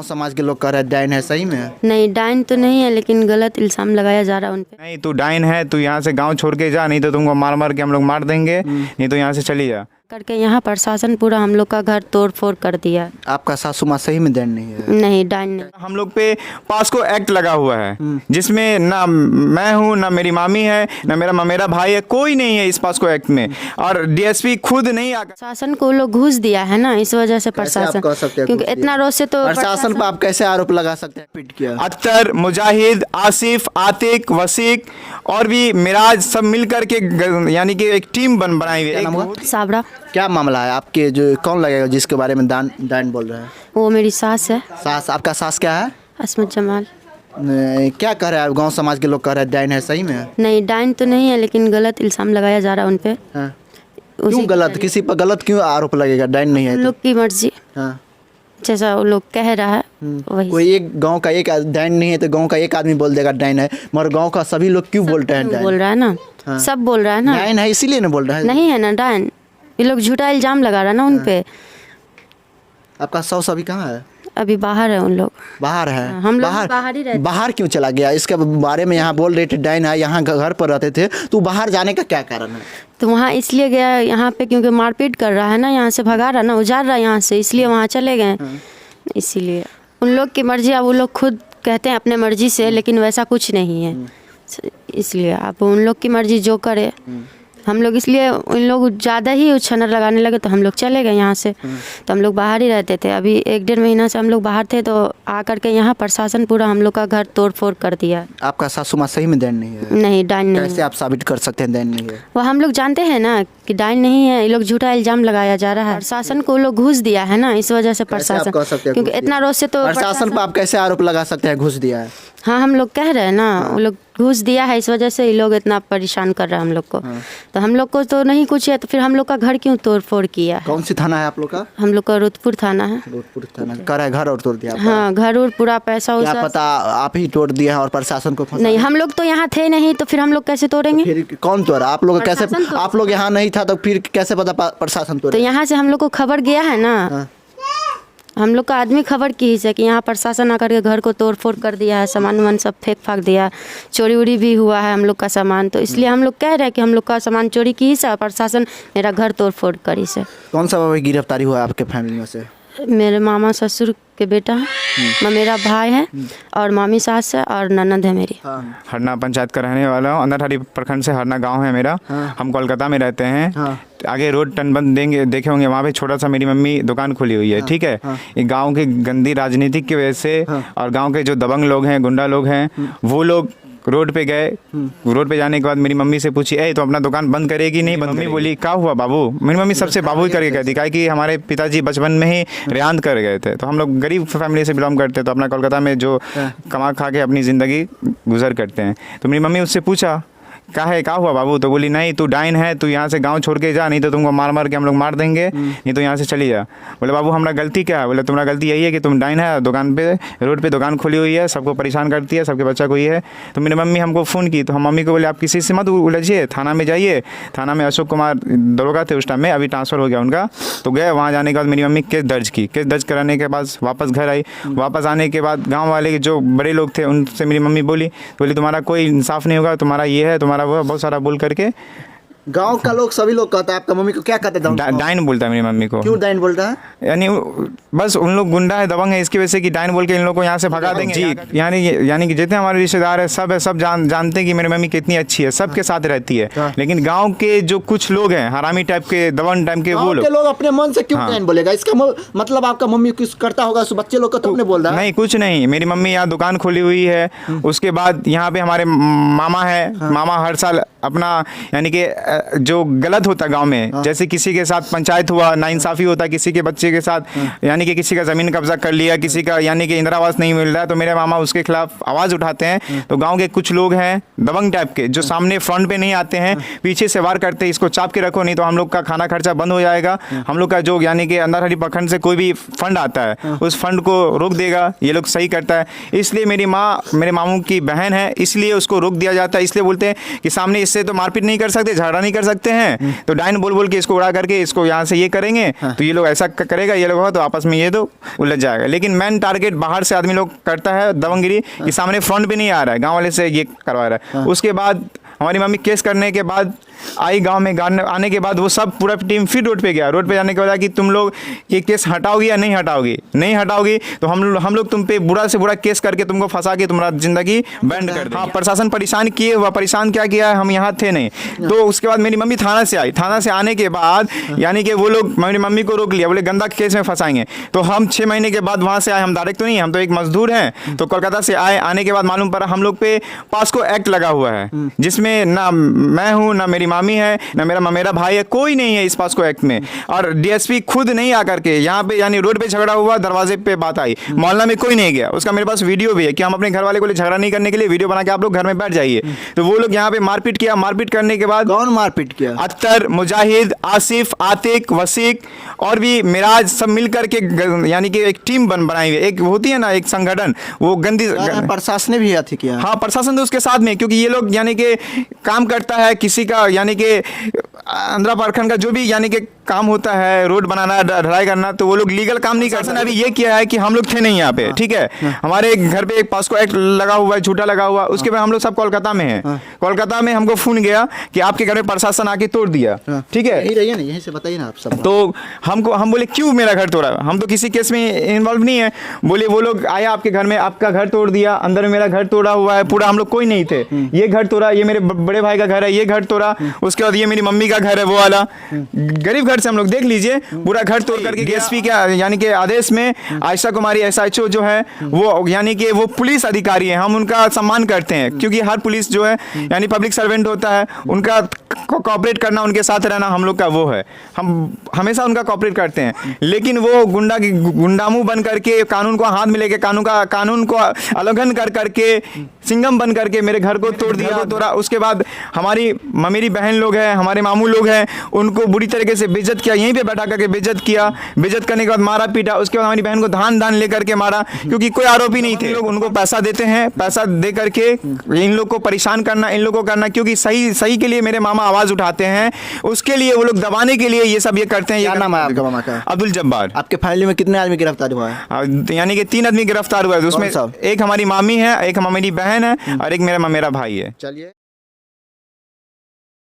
समाज के लोग कह रहे हैं डाइन है, सही में? नहीं, डाइन तो नहीं है, लेकिन गलत इल्ज़ाम लगाया जा रहा है उन पे। नहीं तू डाइन है, तू यहाँ से गांव छोड़ के जा, नहीं तो तुमको मार मार के हम लोग मार देंगे, नहीं तो यहाँ से चली जा करके यहाँ प्रशासन पूरा हम लोग का घर तोड़ फोड़ कर दिया। आपका सासू माँ सही में डाइन नहीं है? नहीं, डाइन नहीं। हम लोग पे पास्को एक्ट लगा हुआ है, जिसमें ना मैं हूँ, ना मेरी मामी है, ना मेरा भाई है, कोई नहीं है इस पास्को एक्ट में। और डीएसपी खुद नहीं आकर प्रशासन को लोग घूस दिया है ना, इस वजह से कैसे आप प्रशासन, कह सकते हैं क्योंकि घूस इतना दिया? रोज से तो प्रशासन पर आप कैसे आरोप लगा सकते हैं पीट किया? अख्तर, मुजाहिद, आसिफ, आतिक, वसीक और भी मिराज सब मिल करके यानी कि एक टीम बनाई हुई क्या नाम है। हुआ? साबरा, क्या मामला है आपके? जो कौन लगेगा जिसके बारे में डाइन बोल रहे हैं? वो मेरी सास है, सास? आपका सास क्या है? असमत जमाल। क्या कह रहे हैं गांव समाज के लोग कह रहे हैं डाइन है, सही में? नहीं, डाइन तो नहीं है, लेकिन गलत इल्ज़ाम लगाया जा रहा है उन पे। हाँ। क्यों गलत? किसी पर गलत क्यों आरोप लगेगा? डाइन नहीं है उन तो? लोग की मर्जी, हाँ। जैसा वो लोग कह रहा है वही। कोई एक गांव का एक डाइन नहीं है तो गांव का एक आदमी बोल देगा डाइन है, मगर गांव का सभी लोग क्यों बोलते हैं बोल डाइन? रहा है ना, हाँ। सब बोल रहा है ना, डाइन है इसीलिए ना बोल रहा है? नहीं है ना डाइन, ये लोग झूठा इल्ज़ाम लगा रहा है ना उन पे। आपका सास अभी कहाँ है? अभी बाहर है उन लोग। बाहर है? हम लोग बाहर ही रहते। बाहर क्यों चला गया? इसके बारे में यहाँ बोल रहे थे डाइन है, यहाँ घर पर रहते थे, तो बाहर जाने का क्या कारण है? तो वहाँ इसलिए गया यहाँ पे क्योंकि मारपीट कर रहा है ना, यहाँ से भगा रहा है ना, उजाड़ रहा है यहाँ से, इसलिए वहाँ चले गए। इसीलिए उन लोग की मर्जी, अब वो लोग खुद कहते हैं अपने मर्जी से, लेकिन वैसा कुछ नहीं है। इसलिए अब उन लोग की मर्जी जो करे, हम लोग इसलिए उन लोग ज़्यादा ही उछनर लगाने लगे तो हम लोग चले गए यहाँ से। तो हम लोग बाहर ही रहते थे, अभी 1-1.5 महीना से हम लोग बाहर थे, तो आकर के यहाँ प्रशासन पूरा हम लोग का घर तोड़ फोड़ कर दिया। आपका सासू माँ सही में डाइन नहीं है? नहीं, डाइन नहीं। कैसे आप साबित कर सकते हैं डाइन नहीं है? वो हम लोग जानते हैं ना कि डाइन नहीं है, ये लोग झूठा इल्ज़ाम लगाया जा रहा है। प्रशासन को लोग घूस दिया है ना, इस वजह से कैसे आप प्रशासन, कह सकते हैं क्योंकि घूस इतना दिया? रोज से तो प्रशासन पर आप कैसे आरोप लगा सकते हैं घुस दिया है? हाँ, हम लोग कह रहे हैं ना, वो लोग घूस दिया है, इस वजह से ये लोग इतना परेशान कर रहा है हम लोग को। तो हम लोग को तो नहीं कुछ है, तो फिर हम लोग का घर क्यों तोड़ फोड़ किया है? कौन सी थाना है आप लोग का? हम लोग का रुतपुर थाना है। जोधपुर थाना कर है, घर और तोड़ दिया आपका? हाँ, घर और पूरा पैसा क्या उसा। पता आप ही तोड़ दिए हैं और प्रशासन को फंसा? नहीं, हम लोग तो यहाँ थे नहीं, तो फिर हम लोग कैसे तोड़ेंगे? फिर कौन तोड़ा? आप लोग कैसे? प्रशासन तोड़ा। आप लोग यहाँ नहीं था तो फिर कैसे पता प्रशासन तो तोड़े? यहाँ से हम लोग को खबर गया है ना, हाँ। हम लोग का आदमी खबर की है कि यहाँ प्रशासन आकर के घर को तोड़ फोड़ कर दिया है, सामान वामान सब फेंक फाक दिया, चोरी उड़ी भी हुआ है हम लोग का सामान। तो इसलिए हम लोग कह रहे हैं कि हम लोग का सामान चोरी की से, प्रशासन मेरा घर तोड़ फोड़ करी से। कौन सा गिरफ्तारी हुआ आपके फैमिली में से? मेरे मामा ससुर के बेटा है, मेरा भाई है, और मामी सास है, और ननद है मेरी। हरना पंचायत का रहने वाला हूँ, अंदरहरी प्रखंड से हरना गांव है मेरा। हम कोलकाता में रहते हैं। आगे रोड टनबंद देंगे देखे होंगे, वहाँ पे छोटा सा मेरी मम्मी दुकान खोली हुई है। ठीक है, ये गांव की गंदी राजनीतिक की वजह से और गांव के जो दबंग लोग हैं, गुंडा लोग हैं, वो लोग रोड पे गए। रोड पे जाने के बाद मेरी मम्मी से पूछी, ए तो अपना दुकान बंद करेगी नहीं? मम्मी बोली, क्या हुआ बाबू? मेरी मम्मी सबसे बाबू ही करके कहती, काहे कि हमारे पिताजी बचपन में ही रेहान कर गए थे। तो हम लोग गरीब फैमिली से बिलोंग करते हैं, तो अपना कोलकाता में जो कमा खा के अपनी ज़िंदगी गुजर करते हैं। तो मेरी मम्मी उससे पूछा, क्या हुआ बाबू? तो बोली, नहीं तू डाइन है, तू यहाँ से गांव छोड़ के जा, नहीं तो तुमको मार मार के हम लोग मार देंगे, नहीं तो यहाँ से चली जा। बोले, बाबू हमारा गलती क्या है? बोले, तुम्हारा गलती यही है कि तुम डाइन है, दुकान पे रोड पे दुकान खोली हुई है, सबको परेशान करती है, सबके बच्चा को ये है। तो मेरी मम्मी हमको फ़ोन की, तो हम मम्मी को बोले, आप किसी से मत उलझिए, थाना में जाइए। थाना में अशोक कुमार दरोगा थे उस टाइम में, अभी ट्रांसफ़र हो गया उनका। तो गए, वहाँ जाने के बाद मेरी मम्मी केस दर्ज की। केस दर्ज कराने के बाद वापस घर आई। वापस आने के बाद गाँव वाले जो बड़े लोग थे उनसे मेरी मम्मी बोली तुम्हारा कोई इंसाफ नहीं होगा, तुम्हारा ये है, तुम्हारा वो, बहुत सारा बोल करके गांव का लोग सभी लोग कहता है, आपका मम्मी को क्या कहते थे? डाइन बोलता है मेरी मम्मी को। क्यों डाइन बोलता है? यानी बस उन लोग गुंडा है, दबंग है, इसकी वजह से कि डाइन बोल के इन लोगों को यहाँ से भगा देंगे जी। यानी कि जितने हमारे रिश्तेदार है सब जानते हैं कि मेरी मम्मी कितनी अच्छी है, सबके साथ रहती है। लेकिन गाँव के जो कुछ लोग हैं, हरामी टाइप के, दबंग टाइप के, वो लोग अपने मन से क्यों डाइन बोलेगा? इसका मतलब आपका मम्मी कुछ करता होगा बच्चे लोग को, तो बोल रहा है? नहीं, कुछ नहीं। मेरी मम्मी यहाँ दुकान खोली हुई है। उसके बाद यहाँ पे हमारे मामा है। मामा हर साल अपना यानी कि जो गलत होता गांव में, जैसे किसी के साथ पंचायत हुआ, नाइंसाफी होता है किसी के बच्चे के साथ, यानी कि किसी का ज़मीन कब्जा कर लिया, किसी का यानी कि इंदिरा आवास नहीं मिल रहा है, तो मेरे मामा उसके खिलाफ आवाज़ उठाते हैं। तो गांव के कुछ लोग हैं दबंग टाइप के, जो सामने फ्रंट पे नहीं आते हैं, पीछे से वार करते हैं, इसको चाप के रखो नहीं तो हम लोग का खाना खर्चा बंद हो जाएगा। हम लोग का जो यानी कि अंदरहरी प्रखंड से कोई भी फंड आता है उस फंड को रोक देगा, ये लोग सही करता है। इसलिए मेरी माँ मेरे मामू की बहन है, इसलिए उसको रोक दिया जाता है। इसलिए बोलते हैं कि सामने इससे ऐसे तो मारपीट नहीं कर सकते, झगड़ा नहीं कर सकते हैं, तो डाइन बोल बोल के इसको उड़ा करके इसको यहाँ से ये करेंगे, तो ये लोग ऐसा करेगा, ये लोग तो आपस में ये तो उलझ जाएगा। लेकिन मेन टारगेट बाहर से आदमी लोग करता है दबंगगिरी कि सामने फ्रंट पे नहीं आ रहा है, गाँव वाले से ये करवा रहा है। उसके बाद हमारी मम्मी केस करने के बाद आई गांव में, आने के बाद वो सब पूरा टीम फिर रोड पे गया। रोड पे जाने के बाद कि तुम लोग ये केस हटाओगी या नहीं हटाओगी, नहीं हटाओगी तो हम लोग तुम पे बुरा से बुरा केस करके तुमको फंसा के तुम्हारा जिंदगी बैंड कर देंगे। हाँ, प्रशासन परेशान किए हुआ, परेशान क्या किया है, हम यहाँ थे नहीं। तो उसके बाद मेरी मम्मी थाना से आई। थाना से आने के बाद यानी कि वो लोग मेरी मम्मी को रोक लिया, बोले गंदा केस में फंसाएंगे। तो हम 6 महीने के बाद वहाँ से आए, हम डायरेक्ट तो नहीं, हम तो एक मजदूर हैं। तो कोलकाता से आए, आने के बाद मालूम पड़ा हम लोग पे पास्को एक्ट लगा हुआ है, जिसमें ना मैं हूँ, ना मेरी मामी है, ना मेरा भाई है, कोई नहीं है इस पास्को एक्ट में। और डीएसपी खुद नहीं आकर के यहाँ पे, यानी रोड पे झगड़ा हुआ, दरवाजे पे बात आई, मोहल्ला में कोई नहीं गया। उसका मेरे पास वीडियो भी है कि हम अपने घर वाले को झगड़ा नहीं करने के लिए वीडियो बना के आप लोग घर में बैठ जाइए। तो वो लोग यहाँ पे मारपीट किया। मारपीट करने के बाद कौन मारपीट किया? अख्तर, मुजाहिद, आसिफ, आतिक, वसीक और भी मिराज, सब मिल करके यानी कि एक टीम बनाई हुई, एक होती है ना एक संगठन, वो गंदी। प्रशासन ने भी अथी किया? हाँ, प्रशासन तो उसके साथ में, क्योंकि ये लोग यानी कि काम करता है किसी का, यानी कि आंध्रा प्रखंड का जो भी यानी कि काम होता है, रोड बनाना, ढलाई करना, तो वो लोग लीगल काम नहीं करते। अभी ये किया है कि हम लोग थे नहीं यहाँ पे, ठीक है, हमारे घर पे एक पास्को एक्ट लगा हुआ है, झूठा लगा हुआ, उसके बाद हम लोग सब कोलकाता में हैं। कोलकाता में हमको फोन गया कि आपके घर में प्रशासन आके तोड़ दिया, ठीक है, यही रहिए ना, यहीं से बताइए ना आप सब। तो हम बोले क्यों मेरा घर तोड़ा, हम तो किसी केस में इन्वॉल्व नहीं है। बोले वो लोग आया आपके घर में, आपका घर तोड़ दिया, अंदर में मेरा घर तोड़ा हुआ है पूरा, हम लोग कोई नहीं थे, ये घर तोड़ा, ये मेरे बड़े भाई का घर है, ये घर तोड़ा, उसके बाद ये मेरी मम्मी का घर है, वो वाला गरीब घर से हम लोग, देख लीजिए पूरा घर तोड़ करके। डीएसपी के यानी कि आदेश में आयशा कुमारी SHO जो है वो यानी कि वो पुलिस अधिकारी है, हम उनका सम्मान करते हैं, क्योंकि हर पुलिस जो है यानी पब्लिक सर्वेंट होता है, उनका कोऑपरेट करना, उनके साथ रहना हम लोग का वो है, हम हमेशा उनका कोऑपरेट करते हैं। लेकिन वो गुंडामू बन करके, कानून को हाथ में लेके, कानून को उल्लंघन कर करके, सिंगम बन करके मेरे घर को तोड़ दिया, तोड़ा। उसके बाद हमारी मेरी बहन लोग हैं, हमारे मामू लोग हैं, उनको बुरी तरीके से बेइज्जत किया, यहीं पे बैठा करके बेइज्जत किया, बेइज्जत करने के बाद मारा पीटा। उसके बाद हमारी बहन को धान लेकर के मारा, क्योंकि कोई आरोपी नहीं थे। लोग उनको पैसा देते हैं, पैसा दे करके इन लोग को परेशान करना, इन लोगों को करना, क्योंकि सही के लिए मेरे मामा आवाज उठाते हैं, उसके लिए वो लोग दबाने के लिए ये सब ये करते हैं। क्या नाम है आपका मामा का? अब्दुल जब्बार। आपके फैमिली में कितने आदमी गिरफ्तार हुआ है? यानी कि 3 आदमी गिरफ्तार हुआ है, उसमें एक हमारी मामी है, एक हमारी बहन है और एक मेरा भाई है। चलिए।